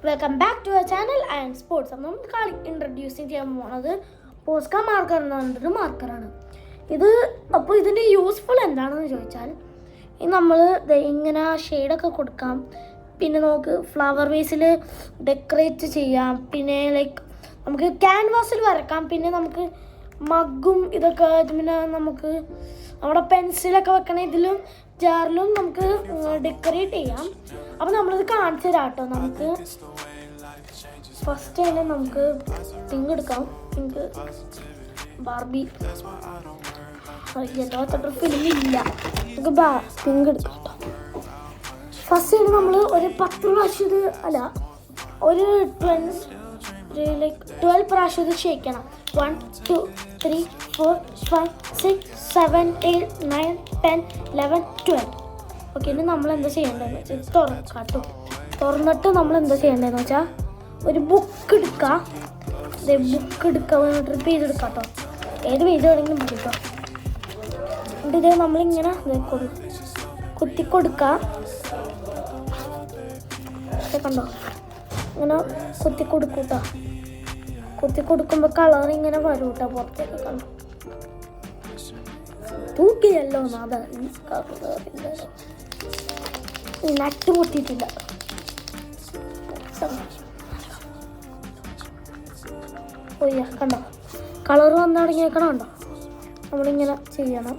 Welcome back to our channel and sports. അപ്പം നമ്മൾ introduce ചെയ്യാൻ പോകുന്നത് പോസ്ക മാർക്കർ എന്ന് പറഞ്ഞൊരു മാർക്കറാണ് ഇത്. അപ്പോൾ ഇതിൻ്റെ യൂസ്ഫുൾ എന്താണെന്ന് ചോദിച്ചാൽ നമ്മൾ ഇങ്ങനെ ഷെയ്ഡൊക്കെ കൊടുക്കാം, പിന്നെ നമുക്ക് ഫ്ലവർ വേസിൽ ഡെക്കറേറ്റ് ചെയ്യാം, പിന്നെ ലൈക്ക് നമുക്ക് ക്യാൻവാസിൽ വരക്കാം, പിന്നെ നമുക്ക് മഗ്ഗും ഇതൊക്കെ, പിന്നെ നമുക്ക് നമ്മുടെ പെൻസിലൊക്കെ വെക്കണ ഇതിലും ജാറിലും നമുക്ക് ഡെക്കറേറ്റ് ചെയ്യാം. അപ്പോൾ നമ്മളിത് കാണിച്ചു തരാം കേട്ടോ. നമുക്ക് ഫസ്റ്റ് തന്നെ നമുക്ക് പിങ്ക് എടുക്കാം. പിങ്ക് ബാർബി യെല്ലോ ഫിലിമില്ല, നമുക്ക് പിങ്ക് എടുക്കാം കേട്ടോ. ഫസ്റ്റ് തന്നെ നമ്മൾ ഒരു 10 പ്രാവശ്യം ഇത് അല്ല ഒരു 12 പ്രാവശ്യം ഇത് ഷേക്കണം. 1 2 3 4 5 6 7 8 9 10 11 12. ഓക്കെ, ഇനി നമ്മൾ എന്താ ചെയ്യേണ്ടതെന്ന് വെച്ചാൽ തുറക്കാട്ടോ. തുറന്നിട്ട് നമ്മൾ എന്താ ചെയ്യേണ്ടതെന്ന് വെച്ചാൽ ഒരു ബുക്ക് എടുക്കുക. ബുക്ക് എടുക്കുക, ഒരു പേജ് എടുക്കാം കേട്ടോ. ഏത് പേജ് വേണമെങ്കിലും മതി കേട്ടോ. എന്നിട്ട് ഇത് നമ്മളിങ്ങനെ കുത്തി കൊടുക്കുക. കണ്ടോ, ഇങ്ങനെ കുത്തി കൊടുക്കും കേട്ടോ. കുത്തി കൊടുക്കുമ്പോൾ കളർ ഇങ്ങനെ വരും കേട്ടോ പുറത്തേക്ക്. കണ്ടോ, തൂക്കിയല്ലോ അത് നട്ട് പൊട്ടിയിട്ടില്ല. കണ്ടോ, കളർ വന്നു തുടങ്ങിയേക്കണം. കണ്ടോ, നമ്മളിങ്ങനെ ചെയ്യണം.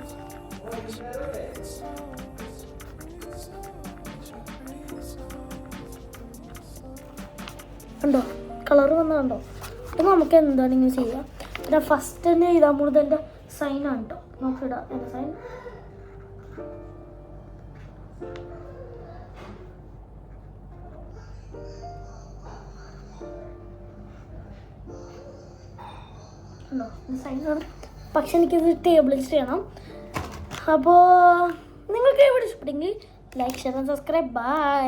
കണ്ടോ, കളർ വന്ന കണ്ടോ. അപ്പോൾ നമുക്ക് എന്താണെങ്കിലും ചെയ്യാം. പിന്നെ ഫസ്റ്റ് തന്നെ എഴുതാൻ പോകുന്നത് എൻ്റെ സൈനാണ് കേട്ടോ. നോക്കിടാം എൻ്റെ സൈൻ. കണ്ടോ, സൈനാണ്. പക്ഷെ എനിക്കിത് ടേബിളിൽ ചെയ്യണം. അപ്പോൾ നിങ്ങൾക്ക് ഇവിടെ ഇഷ്ടപ്പെട്ടെങ്കിൽ like, share and subscribe. By.